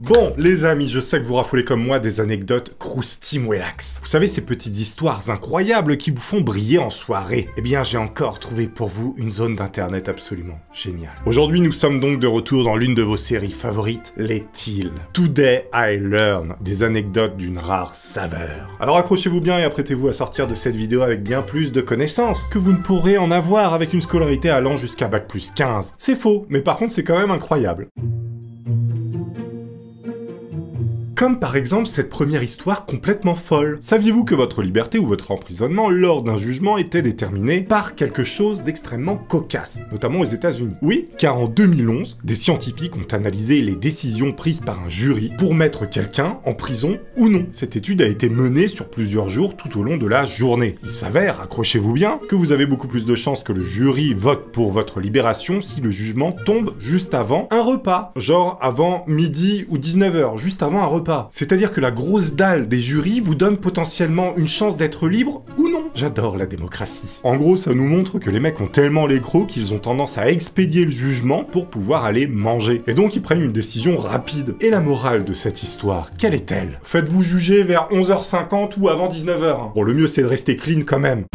Bon, les amis, je sais que vous raffolez comme moi des anecdotes croustimouellax. Vous savez, ces petites histoires incroyables qui vous font briller en soirée. Eh bien, j'ai encore trouvé pour vous une zone d'internet absolument géniale. Aujourd'hui, nous sommes donc de retour dans l'une de vos séries favorites, les Teals. Today I Learn, des anecdotes d'une rare saveur. Alors accrochez-vous bien et apprêtez-vous à sortir de cette vidéo avec bien plus de connaissances que vous ne pourrez en avoir avec une scolarité allant jusqu'à Bac+15. C'est faux, mais par contre, c'est quand même incroyable. Comme par exemple cette première histoire complètement folle. Saviez-vous que votre liberté ou votre emprisonnement lors d'un jugement était déterminé par quelque chose d'extrêmement cocasse, notamment aux États-Unis? Oui, car en 2011, des scientifiques ont analysé les décisions prises par un jury pour mettre quelqu'un en prison ou non. Cette étude a été menée sur plusieurs jours tout au long de la journée. Il s'avère, accrochez-vous bien, que vous avez beaucoup plus de chances que le jury vote pour votre libération si le jugement tombe juste avant un repas. Genre avant midi ou 19h, juste avant un repas. C'est-à-dire que la grosse dalle des jurys vous donne potentiellement une chance d'être libre ou non. J'adore la démocratie. En gros, ça nous montre que les mecs ont tellement les crocs qu'ils ont tendance à expédier le jugement pour pouvoir aller manger. Et donc ils prennent une décision rapide. Et la morale de cette histoire, quelle est-elle? Faites-vous juger vers 11h50 ou avant 19h. Bon, le mieux c'est de rester clean quand même.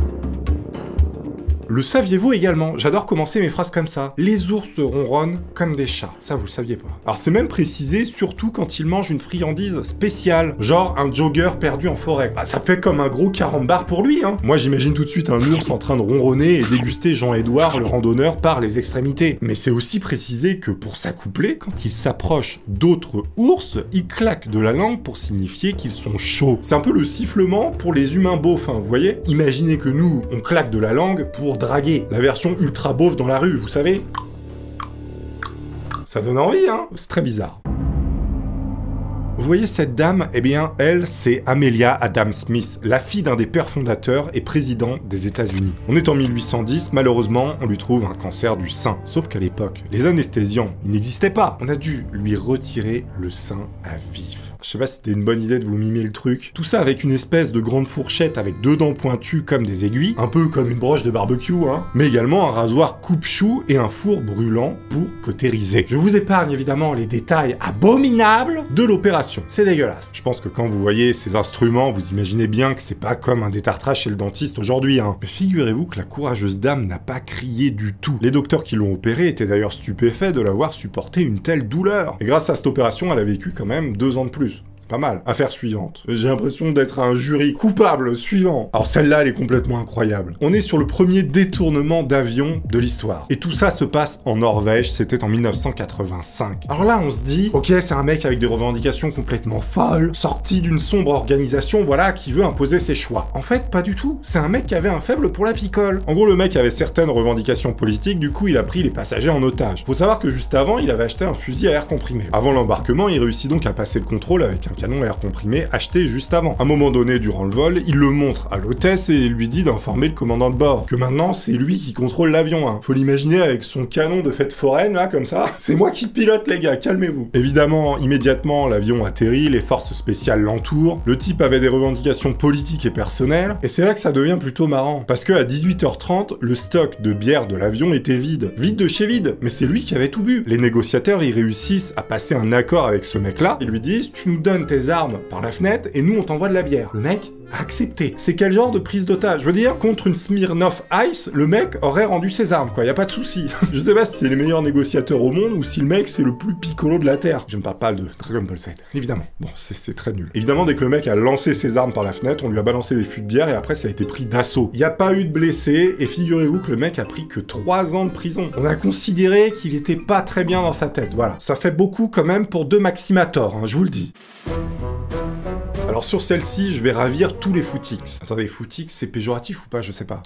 Le saviez-vous également? J'adore commencer mes phrases comme ça. Les ours ronronnent comme des chats. Ça, vous le saviez pas. Alors c'est même précisé, surtout quand ils mangent une friandise spéciale. Genre un jogger perdu en forêt. Bah, ça fait comme un gros carambar pour lui, hein. Moi, j'imagine tout de suite un ours en train de ronronner et déguster Jean-Édouard, le randonneur, par les extrémités. Mais c'est aussi précisé que pour s'accoupler, quand ils s'approchent d'autres ours, ils claquent de la langue pour signifier qu'ils sont chauds. C'est un peu le sifflement pour les humains beaufs, hein, vous voyez? Imaginez que nous, on claque de la langue pour draguer. La version ultra beauf dans la rue, vous savez? Ça donne envie, hein? C'est très bizarre. Vous voyez cette dame? Eh bien, elle, c'est Amelia Adam Smith, la fille d'un des pères fondateurs et président des États-Unis. On est en 1810, malheureusement, on lui trouve un cancer du sein. Sauf qu'à l'époque, les anesthésiants, ils n'existaient pas. On a dû lui retirer le sein à vif. Je sais pas si c'était une bonne idée de vous mimer le truc. Tout ça avec une espèce de grande fourchette avec deux dents pointues comme des aiguilles, un peu comme une broche de barbecue, hein. Mais également un rasoir coupe-chou et un four brûlant pour cautériser. Je vous épargne évidemment les détails abominables de l'opération. C'est dégueulasse. Je pense que quand vous voyez ces instruments, vous imaginez bien que c'est pas comme un détartrage chez le dentiste aujourd'hui, hein. Mais figurez-vous que la courageuse dame n'a pas crié du tout. Les docteurs qui l'ont opérée étaient d'ailleurs stupéfaits de l'avoir supporté une telle douleur. Et grâce à cette opération, elle a vécu quand même 2 ans de plus. Pas mal. Affaire suivante. J'ai l'impression d'être un jury coupable suivant. Alors celle-là, elle est complètement incroyable. On est sur le premier détournement d'avion de l'histoire. Et tout ça se passe en Norvège, c'était en 1985. Alors là, on se dit, ok, c'est un mec avec des revendications complètement folles, sorti d'une sombre organisation, voilà, qui veut imposer ses choix. En fait, pas du tout. C'est un mec qui avait un faible pour la picole. En gros, le mec avait certaines revendications politiques, du coup, il a pris les passagers en otage. Faut savoir que juste avant, il avait acheté un fusil à air comprimé. Avant l'embarquement, il réussit donc à passer le contrôle avec un canon à air comprimé acheté juste avant. À un moment donné, durant le vol, il le montre à l'hôtesse et lui dit d'informer le commandant de bord. Que maintenant, c'est lui qui contrôle l'avion, hein. Faut l'imaginer avec son canon de fête foraine, là, comme ça. C'est moi qui pilote, les gars, calmez-vous. Évidemment, immédiatement, l'avion atterrit, les forces spéciales l'entourent. Le type avait des revendications politiques et personnelles. Et c'est là que ça devient plutôt marrant. Parce que à 18h30, le stock de bière de l'avion était vide. Vide de chez vide. Mais c'est lui qui avait tout bu. Les négociateurs, ils réussissent à passer un accord avec ce mec-là. Ils lui disent, tu nous donnes tes armes par la fenêtre et nous on t'envoie de la bière. Le mec a accepté. C'est quel genre de prise d'otage? Je veux dire, contre une Smirnoff Ice, le mec aurait rendu ses armes, quoi. Y a pas de souci. Je sais pas si c'est les meilleurs négociateurs au monde ou si le mec c'est le plus piccolo de la Terre. Je ne parle pas de Dragon Ball Z, évidemment. Bon, c'est très nul. Évidemment, dès que le mec a lancé ses armes par la fenêtre, on lui a balancé des fûts de bière et après ça a été pris d'assaut. Y a pas eu de blessés et figurez-vous que le mec a pris que 3 ans de prison. On a considéré qu'il était pas très bien dans sa tête, voilà. Ça fait beaucoup quand même pour 2 Maximator, hein, je vous le dis. Alors sur celle-ci, je vais ravir tous les footix. Attendez, footix, c'est péjoratif ou pas? Je sais pas.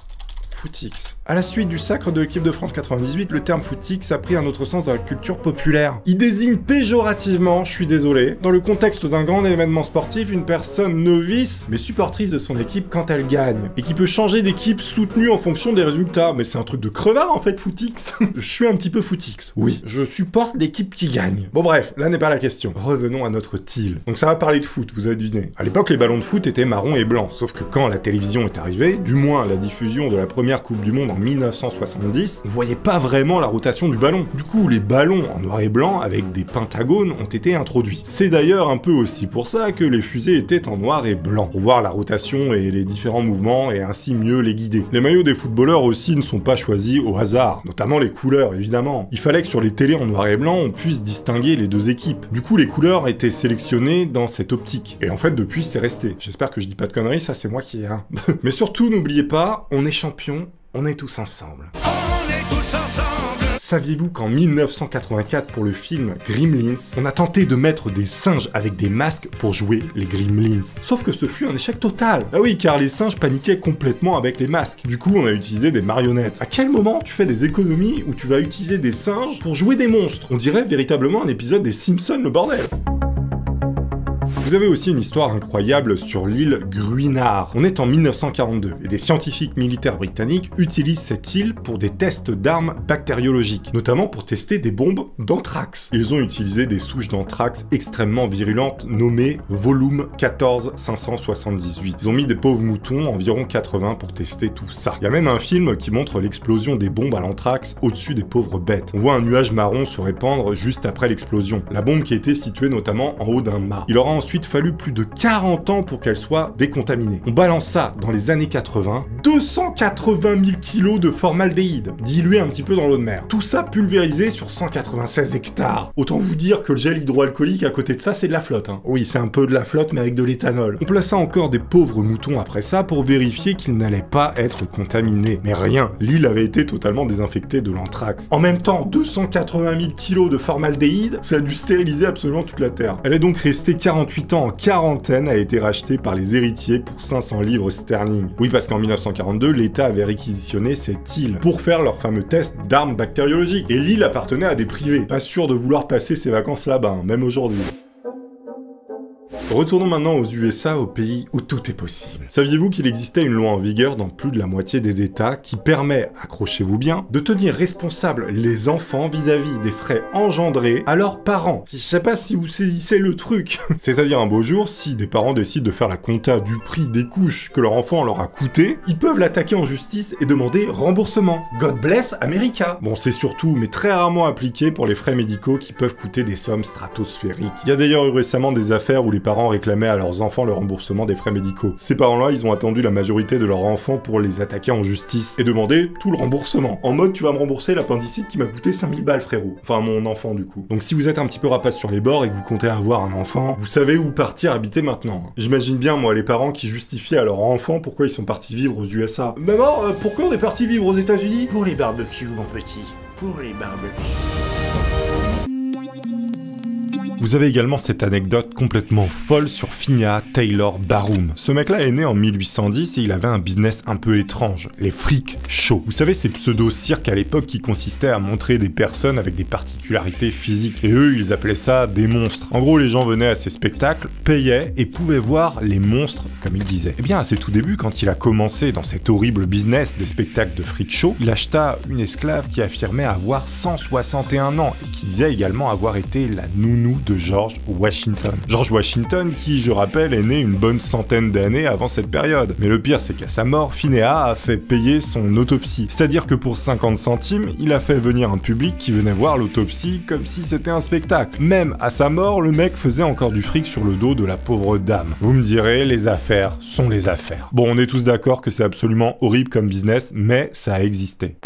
Footix. À la suite du sacre de l'équipe de France 98, le terme footix a pris un autre sens dans la culture populaire. Il désigne péjorativement, je suis désolé, dans le contexte d'un grand événement sportif, une personne novice, mais supportrice de son équipe quand elle gagne, et qui peut changer d'équipe soutenue en fonction des résultats. Mais c'est un truc de crevard en fait, footix. Je suis un petit peu footix. Oui, je supporte l'équipe qui gagne. Bon bref, là n'est pas la question. Revenons à notre Teal. Donc ça va parler de foot, vous avez deviné. À l'époque, les ballons de foot étaient marrons et blancs, sauf que quand la télévision est arrivée, du moins la diffusion de la première première Coupe du Monde en 1970, on voyait pas vraiment la rotation du ballon. Du coup, les ballons en noir et blanc avec des pentagones ont été introduits. C'est d'ailleurs un peu aussi pour ça que les fusées étaient en noir et blanc, pour voir la rotation et les différents mouvements et ainsi mieux les guider. Les maillots des footballeurs aussi ne sont pas choisis au hasard, notamment les couleurs évidemment. Il fallait que sur les télés en noir et blanc, on puisse distinguer les deux équipes. Du coup, les couleurs étaient sélectionnées dans cette optique. Et en fait, depuis, c'est resté. J'espère que je dis pas de conneries, ça c'est moi qui ai un. Mais surtout, n'oubliez pas, on est champion, on est tous ensemble. On est tous ensemble. Saviez-vous qu'en 1984, pour le film Gremlins, on a tenté de mettre des singes avec des masques pour jouer les Gremlins? Sauf que ce fut un échec total. Ah oui, car les singes paniquaient complètement avec les masques. Du coup, on a utilisé des marionnettes. À quel moment tu fais des économies où tu vas utiliser des singes pour jouer des monstres? On dirait véritablement un épisode des Simpsons, le bordel. Vous avez aussi une histoire incroyable sur l'île Gruinard. On est en 1942 et des scientifiques militaires britanniques utilisent cette île pour des tests d'armes bactériologiques, notamment pour tester des bombes d'anthrax. Ils ont utilisé des souches d'anthrax extrêmement virulentes nommées Volume 14578. Ils ont mis des pauvres moutons, environ 80, pour tester tout ça. Il y a même un film qui montre l'explosion des bombes à l'anthrax au-dessus des pauvres bêtes. On voit un nuage marron se répandre juste après l'explosion. La bombe qui était située notamment en haut d'un mât. Il aura ensuite fallu plus de 40 ans pour qu'elle soit décontaminée. On balance ça dans les années 80, 280 000 kilos de formaldéhyde, dilué un petit peu dans l'eau de mer. Tout ça pulvérisé sur 196 hectares. Autant vous dire que le gel hydroalcoolique à côté de ça, c'est de la flotte. Hein. Oui, c'est un peu de la flotte, mais avec de l'éthanol. On plaça encore des pauvres moutons après ça pour vérifier qu'ils n'allaient pas être contaminés. Mais rien, l'île avait été totalement désinfectée de l'anthrax. En même temps, 280 000 kilos de formaldéhyde, ça a dû stériliser absolument toute la Terre. Elle est donc restée 48 ans en quarantaine, a été rachetée par les héritiers pour 500 livres sterling. Oui, parce qu'en 1942, l'État avait réquisitionné cette île pour faire leur fameux test d'armes bactériologiques. Et l'île appartenait à des privés. Pas sûr de vouloir passer ses vacances là-bas, hein, même aujourd'hui. Retournons maintenant aux USA, au pays où tout est possible. Saviez-vous qu'il existait une loi en vigueur dans plus de la moitié des États qui permet, accrochez-vous bien, de tenir responsables les enfants vis-à-vis des frais engendrés à leurs parents? Je sais pas si vous saisissez le truc. C'est-à-dire un beau jour, si des parents décident de faire la compta du prix des couches que leur enfant leur a coûté, ils peuvent l'attaquer en justice et demander remboursement. God bless America. Bon, c'est surtout, mais très rarement appliqué pour les frais médicaux qui peuvent coûter des sommes stratosphériques. Il y a d'ailleurs eu récemment des affaires où les parents réclamaient à leurs enfants le remboursement des frais médicaux. Ces parents-là, ils ont attendu la majorité de leurs enfants pour les attaquer en justice et demander tout le remboursement. En mode, tu vas me rembourser l'appendicite qui m'a coûté 5000 balles, frérot. Enfin, mon enfant, du coup. Donc si vous êtes un petit peu rapace sur les bords et que vous comptez avoir un enfant, vous savez où partir habiter maintenant. J'imagine bien, moi, les parents qui justifiaient à leurs enfants pourquoi ils sont partis vivre aux USA. Maman, pourquoi on est parti vivre aux États-Unis? Pour les barbecues, mon petit. Pour les barbecues. Vous avez également cette anecdote complètement folle sur Phineas Taylor Barroom. Ce mec-là est né en 1810 et il avait un business un peu étrange, les freak shows. Vous savez, ces pseudo-cirques à l'époque qui consistaient à montrer des personnes avec des particularités physiques. Et eux, ils appelaient ça des monstres. En gros, les gens venaient à ces spectacles, payaient et pouvaient voir les monstres, comme il disait. Eh bien, à ses tout débuts, quand il a commencé dans cet horrible business des spectacles de freak show, il acheta une esclave qui affirmait avoir 161 ans et qui disait également avoir été la nounou de George Washington. George Washington qui, je rappelle, est né une bonne centaine d'années avant cette période. Mais le pire, c'est qu'à sa mort, Phineas a fait payer son autopsie. C'est-à-dire que pour 50 centimes, il a fait venir un public qui venait voir l'autopsie comme si c'était un spectacle. Même à sa mort, le mec faisait encore du fric sur le dos de la pauvre dame. Vous me direz, les affaires sont les affaires. Bon, on est tous d'accord que c'est absolument horrible comme business, mais ça a existé.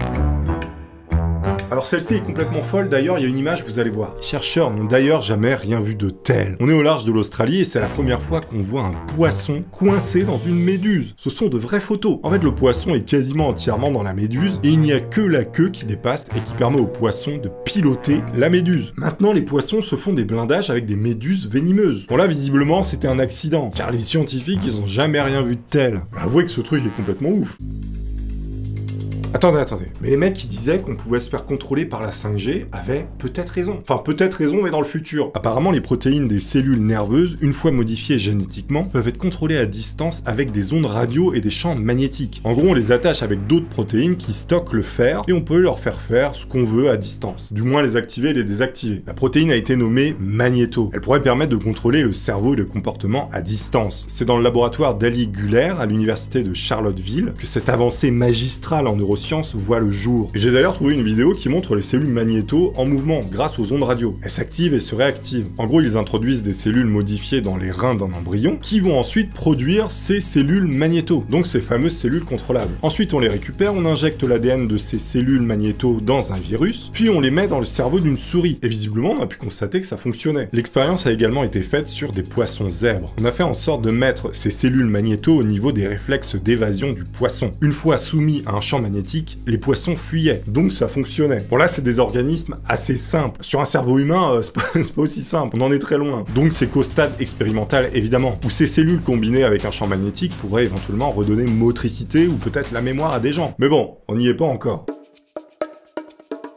Alors celle-ci est complètement folle, d'ailleurs il y a une image, vous allez voir. Les chercheurs n'ont d'ailleurs jamais rien vu de tel. On est au large de l'Australie et c'est la première fois qu'on voit un poisson coincé dans une méduse. Ce sont de vraies photos. En fait le poisson est quasiment entièrement dans la méduse et il n'y a que la queue qui dépasse et qui permet au poisson de piloter la méduse. Maintenant les poissons se font des blindages avec des méduses venimeuses. Bon là visiblement c'était un accident, car les scientifiques ils ont jamais rien vu de tel. Avouez que ce truc est complètement ouf. Attendez. Mais les mecs qui disaient qu'on pouvait se faire contrôler par la 5G avaient peut-être raison. Enfin, peut-être raison, mais dans le futur. Apparemment, les protéines des cellules nerveuses, une fois modifiées génétiquement, peuvent être contrôlées à distance avec des ondes radio et des champs magnétiques. En gros, on les attache avec d'autres protéines qui stockent le fer et on peut leur faire faire ce qu'on veut à distance. Du moins les activer et les désactiver. La protéine a été nommée magnéto. Elle pourrait permettre de contrôler le cerveau et le comportement à distance. C'est dans le laboratoire d'Ali Güler à l'université de Charlottesville que cette avancée magistrale en neurosciences voit le jour. Et j'ai d'ailleurs trouvé une vidéo qui montre les cellules magnéto en mouvement grâce aux ondes radio. Elles s'activent et se réactivent. En gros, ils introduisent des cellules modifiées dans les reins d'un embryon qui vont ensuite produire ces cellules magnéto, donc ces fameuses cellules contrôlables. Ensuite, on les récupère, on injecte l'ADN de ces cellules magnéto dans un virus, puis on les met dans le cerveau d'une souris. Et visiblement, on a pu constater que ça fonctionnait. L'expérience a également été faite sur des poissons zèbres. On a fait en sorte de mettre ces cellules magnéto au niveau des réflexes d'évasion du poisson. Une fois soumis à un champ magnétique, les poissons fuyaient, donc ça fonctionnait. Bon là, c'est des organismes assez simples. Sur un cerveau humain, c'est pas aussi simple, on en est très loin. Donc c'est qu'au stade expérimental, évidemment, où ces cellules combinées avec un champ magnétique pourraient éventuellement redonner motricité ou peut-être la mémoire à des gens. Mais bon, on n'y est pas encore.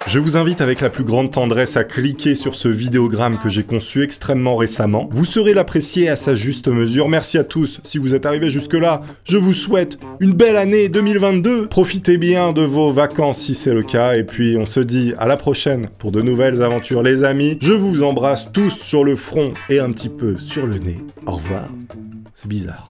Je vous invite avec la plus grande tendresse à cliquer sur ce vidéogramme que j'ai conçu extrêmement récemment. Vous saurez l'apprécier à sa juste mesure. Merci à tous. Si vous êtes arrivés jusque-là, je vous souhaite une belle année 2022. Profitez bien de vos vacances si c'est le cas. Et puis on se dit à la prochaine pour de nouvelles aventures les amis. Je vous embrasse tous sur le front et un petit peu sur le nez. Au revoir. C'est bizarre.